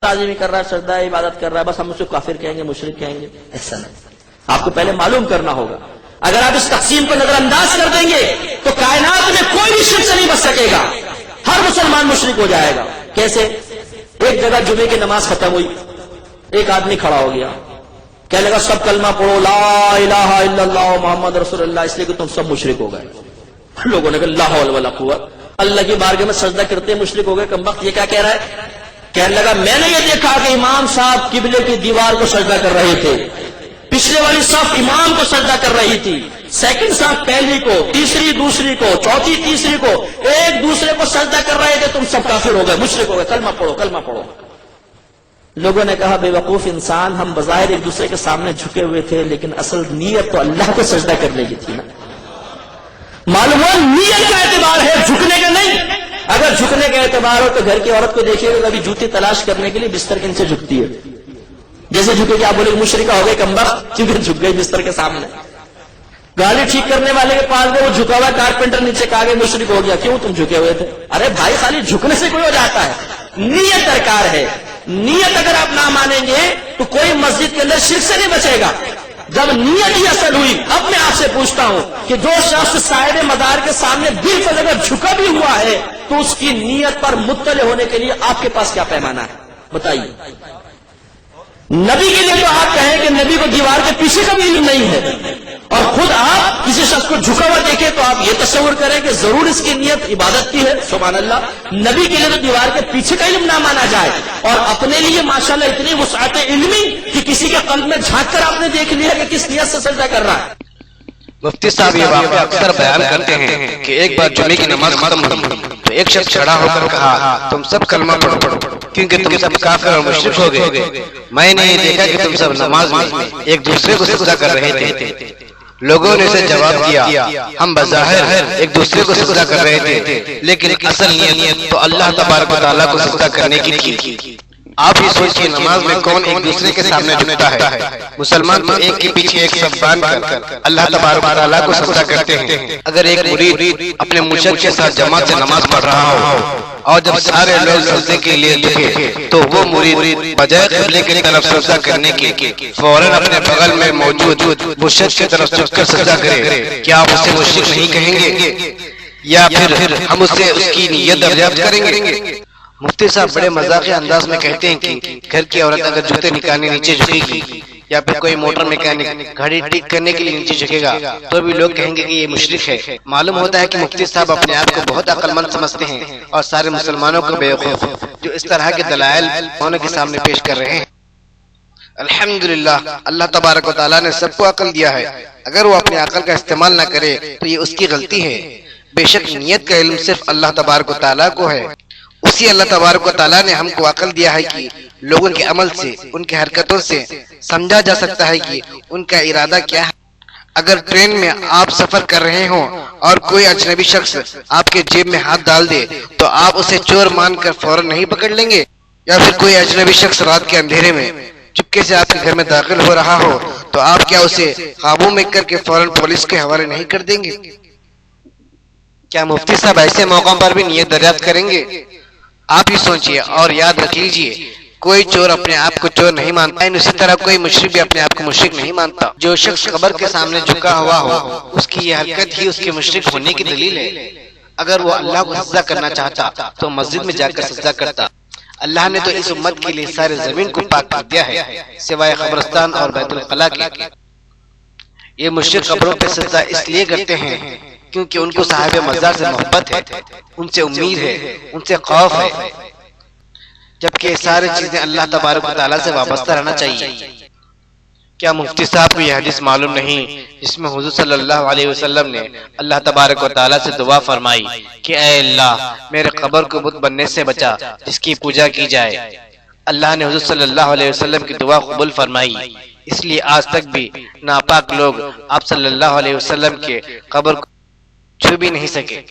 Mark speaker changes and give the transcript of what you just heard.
Speaker 1: تعظیم کر رہا ہے، سجدہ عبادت کر رہا ہے، بس ہم اس کو کافر کہیں گے، مشرک کہیں گے، ایسا نہیں. آپ کو پہلے معلوم کرنا ہوگا. اگر آپ اس تقسیم کو نظر انداز کر دیں گے تو کائنات میں کوئی بھی شرک سے نہیں بچ سکے گا، ہر مسلمان مشرک ہو جائے گا. کیسے؟ ایک جگہ جمعے کی نماز ختم ہوئی، ایک آدمی کھڑا ہو گیا، کہنے لگا سب کلمہ پڑھو لا الہ الا اللہ محمد رسول اللہ، اس لیے کہ تم سب مشرک ہو گئے. لوگوں نے کہا لا حول ولا قوت، اللہ کی بارگاہ میں سجدہ کرتے مشرک ہو گئے. کمبخت یہ کیا کہہ رہا ہے؟ کہنے لگا میں نے یہ دیکھا کہ امام صاحب قبلے کی دیوار کو سجدہ کر رہے تھے، پچھلے والی صف امام کو سجدہ کر رہی تھی، سیکنڈ صف پہلی کو، تیسری دوسری کو، چوتھی تیسری کو، ایک دوسرے کو سجدہ کر رہے تھے، تم سب کافر ہو گئے، مشرک ہو گئے، کلمہ پڑھو کلمہ پڑھو. لوگوں نے کہا بے وقوف انسان، ہم بظاہر ایک دوسرے کے سامنے جھکے ہوئے تھے لیکن اصل نیت تو اللہ کو سجدہ کرنے کی تھی نا. معلوم ہوا نیت کا اعتبار ہے، جھکنے کا نہیں. اگر جھکنے کا اعتبار ہو تو گھر کی عورت کو دیکھیے گا کبھی جوتی تلاش کرنے کے لیے بستر کے نیچے جھکتی ہے، جیسے جھکے کہ آپ بولے مشرکہ ہو گئی کمبخت، کیونکہ جھک گئی بستر کے سامنے. گاڑی ٹھیک کرنے والے کے پاس گئے، وہ جھکا ہوا کارپینٹر نیچے کہا گیا مشرک ہو گیا، کیوں تم جھکے ہوئے تھے؟ ارے بھائی خالی جھکنے سے کوئی ہو جاتا ہے، نیت درکار ہے. نیت اگر آپ نہ مانیں گے تو کوئی مسجد کے اندر شرک سے نہیں بچے گا. جب نیت ہی اصل ہوئی، اب میں آپ سے پوچھتا ہوں کہ جو شخص صاحب مدار کے سامنے بالفعل اگر جھکا بھی ہوا ہے تو اس کی نیت پر مطلع ہونے کے لیے آپ کے پاس کیا پیمانہ ہے بتائیے؟ نبی کے لیے تو آپ کہیں کہ نبی کو دیوار کے پیچھے کا بھی علم نہیں ہے، اور خود آپ کسی شخص کو جھکا ہوا دیکھیں تو آپ یہ تصور کریں کہ ضرور اس کی نیت عبادت کی ہے. سبحان اللہ. نبی کے لیے تو دیوار کے پیچھے کا علم نہ مانا جائے، اور اپنے لیے ماشاءاللہ اتنی وسعت علمی کہ کسی کے قلب میں جھانک کر آپ نے دیکھ لیا کہ کس نیت سے سجدہ کر رہا ہے.
Speaker 2: مفتی صاحب یہ واقعہ اکثر بیان کرتے ہیں کہ ایک بار جمعے کی نماز ختم ہوئی تو ایک شخص کھڑا ہو کر کہا تم سب کلمہ پڑھو کیونکہ تم سب کافر اور مشرک ہو گئے. میں نے یہ دیکھا کہ تم سب نماز میں ایک دوسرے کو سجدہ کر رہے تھے. لوگوں نے اسے جواب دیا ہم بظاہر ایک دوسرے کو سجدہ کر رہے تھے لیکن اصل نیت تو اللہ تبارک و تعالیٰ کو سجدہ کرنے کی تھی. آپ ہی سوچئے نماز میں کون ایک دوسرے کے سامنے جھکتا ہے؟ مسلمان تو ایک کے پیچھے ایک صف باندھ کر اللہ تبارک و تعالیٰ کو سجدہ کرتے ہیں. اگر ایک مرید اپنے مرشد کے ساتھ جماعت سے نماز پڑھ رہا ہو اور جب سارے لوگ سجدے کے لیے جھکے تو وہ مرید بجائے قبلے کی طرف سجدہ کرنے کے فوراً اپنے بغل میں موجود مرشد کی طرف جھک کر سجدہ کرے، کیا آپ اسے مشرک نہیں کہیں گے؟ یا پھر ہم اس سے اس کی نیت دریافت کریں گے؟ مفتی صاحب بڑے مذاقی انداز میں کہتے ہیں کہ گھر کی عورت اگر جوتے نکالنے نیچے جھکے گی یا پھر کوئی موٹر میکینک گھڑی ٹھیک کرنے کے لیے نیچے جھکے گا تو بھی لوگ کہیں گے کہ یہ مشرک ہے. معلوم ہوتا ہے کہ مفتی صاحب اپنے آپ کو بہت عقل مند سمجھتے ہیں اور سارے مسلمانوں کو بیوقوف جو اس طرح کے دلائل انہوں کے سامنے پیش کر رہے ہیں. الحمدللہ اللہ تبارک و تعالیٰ نے سب کو عقل دیا ہے، اگر وہ اپنے عقل کا استعمال نہ کرے تو یہ اس کی غلطی ہے. بے شک نیت کا علم صرف اللہ تبارک و تعالیٰ کو ہے. اسی اللہ تبارک و تعالیٰ نے ہم کو عقل دیا ہے کہ لوگوں کے عمل سے ان کی حرکتوں سے سمجھا جا سکتا ہے کہ ان کا ارادہ کیا ہے. اگر ٹرین میں آپ سفر کر رہے ہوں اور کوئی اجنبی شخص آپ کے جیب میں ہاتھ ڈال دے تو آپ اسے چور مان کر فوراً نہیں پکڑ لیں گے؟ یا پھر کوئی اجنبی شخص رات کے اندھیرے میں چپکے سے آپ کے گھر میں داخل ہو رہا ہو تو آپ کیا اسے قابو میں کر کے فوراً پولیس کے حوالے نہیں کر دیں گے؟ کیا مفتی صاحب ایسے موقعوں پر بھی نیت دریافت کریں گے؟ آپ ہی سوچئے اور یاد رکھ لیجئے کوئی چور اپنے آپ کو چور نہیں مانتا، اسی طرح کوئی مشرک بھی اپنے آپ کو مشرک نہیں مانتا. جو شخص قبر کے سامنے جھکا ہوا ہو اس کی یہ حرکت ہی اس کے مشرک ہونے کی دلیل ہے. اگر وہ اللہ کو سجدہ کرنا چاہتا تو مسجد میں جا کر سجدہ کرتا. اللہ نے تو اس امت کے لیے سارے زمین کو پاک کر دیا ہے سوائے قبرستان اور بیت الخلا کے. یہ مشرک قبروں پہ سجدہ اس لیے کرتے ہیں کیونکہ ان کو صاحب مزار سے محبت ہے، ان سے امید ہے، ان سے خوف ہے، جبکہ ساری چیزیں اللہ تبارک و تعالیٰ سے وابستہ رہنا چاہیے. کیا مفتی صاحب کو یہ حدیث معلوم نہیں جس میں حضور صلی اللہ علیہ وسلم نے اللہ تبارک و تعالیٰ سے دعا فرمائی کہ اے اللہ میرے قبر کو بت بننے سے بچا جس کی پوجا کی جائے؟ اللہ نے حضور صلی اللہ علیہ وسلم کی دعا قبول فرمائی. اس لیے آج تک بھی ناپاک لوگ آپ صلی اللہ علیہ وسلم کے قبر کو چھو بھی نہیں سکے.